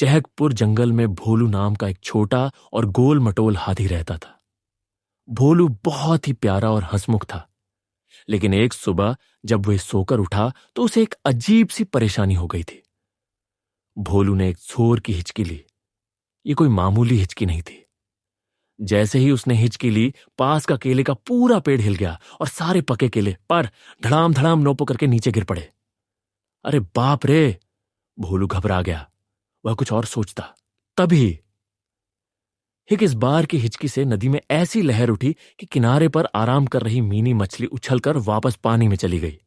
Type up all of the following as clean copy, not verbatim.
चहकपुर जंगल में भोलू नाम का एक छोटा और गोल मटोल हाथी रहता था। भोलू बहुत ही प्यारा और हंसमुख था, लेकिन एक सुबह जब वह सोकर उठा तो उसे एक अजीब सी परेशानी हो गई थी। भोलू ने एक जोर की हिचकी ली। ये कोई मामूली हिचकी नहीं थी। जैसे ही उसने हिचकी ली, पास का केले का पूरा पेड़ हिल गया और सारे पके केले पर धड़ाम धड़ाम नोपो करके नीचे गिर पड़े। अरे बाप रे! भोलू घबरा गया। वह कुछ और सोचता, तभी एक इस बार की हिचकी से नदी में ऐसी लहर उठी कि किनारे पर आराम कर रही मीनी मछली उछलकर वापस पानी में चली गई।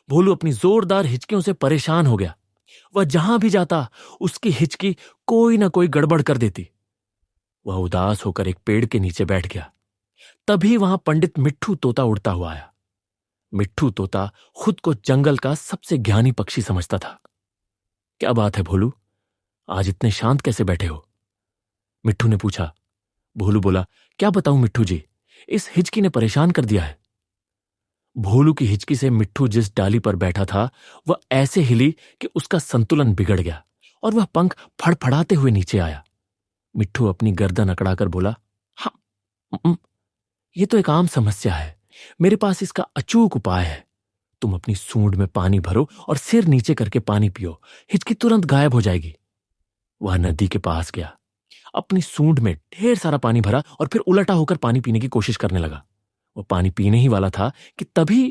भोलू अपनी जोरदार हिचकियों से परेशान हो गया। वह जहां भी जाता उसकी हिचकी कोई ना कोई गड़बड़ कर देती। वह उदास होकर एक पेड़ के नीचे बैठ गया। तभी वहां पंडित मिट्ठू तोता उड़ता हुआ आया। मिट्ठू तोता खुद को जंगल का सबसे ज्ञानी पक्षी समझता था। क्या बात है भोलू, आज इतने शांत कैसे बैठे हो? मिट्ठू ने पूछा। भोलू बोला, क्या बताऊं मिट्ठू जी, इस हिचकी ने परेशान कर दिया है। भोलू की हिचकी से मिट्ठू जिस डाली पर बैठा था वह ऐसे हिली कि उसका संतुलन बिगड़ गया और वह पंख फड़फड़ाते हुए नीचे आया। मिट्ठू अपनी गर्दन अकड़ाकर बोला, हाँ, ये तो एक आम समस्या है। मेरे पास इसका अचूक उपाय है। तुम अपनी सूंड में पानी भरो और सिर नीचे करके पानी पियो, हिचकी तुरंत गायब हो जाएगी। वह नदी के पास गया, अपनी सूंड में ढेर सारा पानी भरा और फिर उलटा होकर पानी पीने की कोशिश करने लगा। वो पानी पीने ही वाला था कि तभी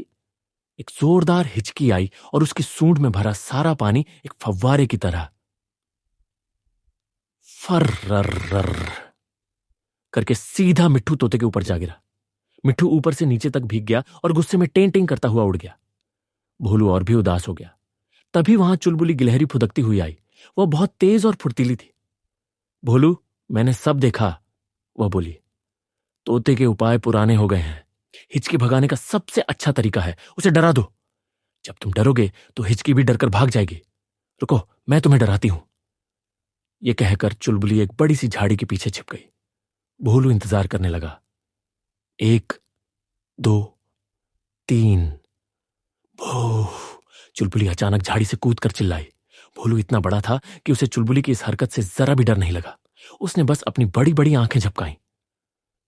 एक जोरदार हिचकी आई और उसकी सूंड में भरा सारा पानी एक फव्वारे की तरह फर्रर्रर करके सीधा मिट्ठू तोते के ऊपर जा गिरा। मिट्ठू ऊपर से नीचे तक भीग गया और गुस्से में टें टें करता हुआ उड़ गया। भोलू और भी उदास हो गया। तभी वहां चुलबुली गिलहरी फुदकती हुई आई। वह बहुत तेज और फुर्तीली थी। भोलू, मैंने सब देखा, वह बोली। तोते के उपाय पुराने हो गए हैं। हिचकी भगाने का सबसे अच्छा तरीका है उसे डरा दो। जब तुम डरोगे तो हिचकी भी डरकर भाग जाएगी। रुको, मैं तुम्हें डराती हूं। यह कहकर चुलबुली एक बड़ी सी झाड़ी के पीछे छिप गई। भोलू इंतजार करने लगा। 1, 2, 3। भो! चुलबुली अचानक झाड़ी से कूदकर चिल्लाई। भोलू इतना बड़ा था कि उसे चुलबुली की इस हरकत से जरा भी डर नहीं लगा। उसने बस अपनी बड़ी बड़ी आंखें झपकाईं।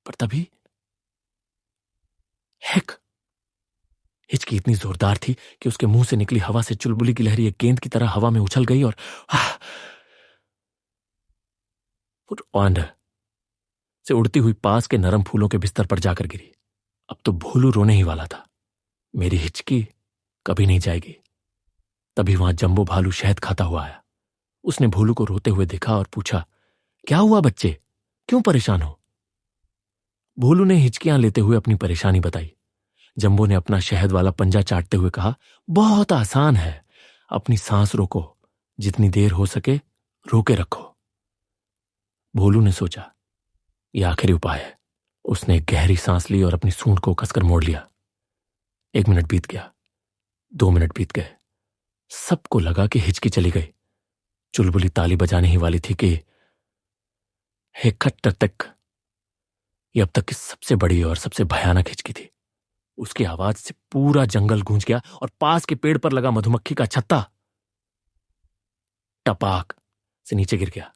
पर तभी हेक! हिचकी इतनी जोरदार थी कि उसके मुंह से निकली हवा से चुलबुली की लहरी एक गेंद की तरह हवा में उछल गई और से उड़ती हुई पास के नरम फूलों के बिस्तर पर जाकर गिरी। अब तो भोलू रोने ही वाला था। मेरी हिचकी कभी नहीं जाएगी। तभी वहां जंबो भालू शहद खाता हुआ आया। उसने भोलू को रोते हुए देखा और पूछा, क्या हुआ बच्चे, क्यों परेशान हो? भोलू ने हिचकियां लेते हुए अपनी परेशानी बताई। जंबो ने अपना शहद वाला पंजा चाटते हुए कहा, बहुत आसान है। अपनी सांस रोको, जितनी देर हो सके रोके रखो। भोलू ने सोचा, यह आखिरी उपाय है। उसने एक गहरी सांस ली और अपनी सूंड को कसकर मोड़ लिया। 1 मिनट बीत गया, 2 मिनट बीत गए। सबको लगा कि हिचकी चली गई। चुलबुली ताली बजाने ही वाली थी कि हे खट्टक! यह अब तक की सबसे बड़ी और सबसे भयानक हिचकी थी। उसकी आवाज से पूरा जंगल गूंज गया और पास के पेड़ पर लगा मधुमक्खी का छत्ता टपाक से नीचे गिर गया।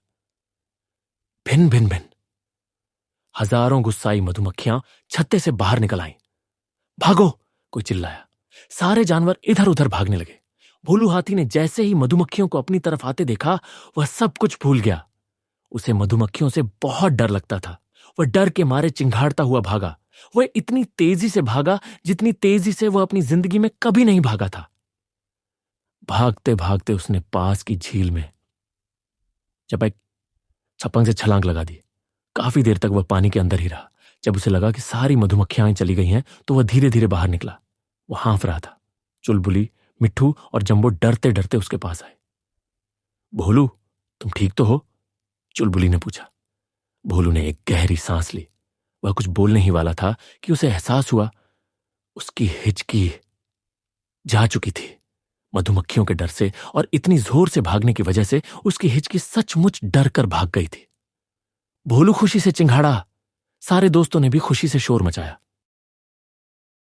भिन भिन भिन हजारों गुस्साई मधुमक्खियां छत्ते से बाहर निकल आईं। भागो! कोई चिल्लाया। सारे जानवर इधर उधर भागने लगे। भोलू हाथी ने जैसे ही मधुमक्खियों को अपनी तरफ आते देखा, वह सब कुछ भूल गया। उसे मधुमक्खियों से बहुत डर लगता था। वह डर के मारे चिंघाड़ता हुआ भागा। वह इतनी तेजी से भागा जितनी तेजी से वह अपनी जिंदगी में कभी नहीं भागा था। भागते भागते उसने पास की झील में छपंग से छलांग लगा दी। काफी देर तक वह पानी के अंदर ही रहा। जब उसे लगा कि सारी मधुमक्खियां चली गई हैं तो वह धीरे धीरे बाहर निकला। वह हाँफ रहा था। चुलबुली, मिट्ठू और जंबो डरते डरते उसके पास आए। भोलू, तुम ठीक तो हो? चुलबुली ने पूछा। भोलू ने एक गहरी सांस ली। वह कुछ बोलने ही वाला था कि उसे एहसास हुआ उसकी हिचकी जा चुकी थी। मधुमक्खियों के डर से और इतनी जोर से भागने की वजह से उसकी हिचकी सचमुच डर कर भाग गई थी। भोलू खुशी से चिंघाड़ा। सारे दोस्तों ने भी खुशी से शोर मचाया।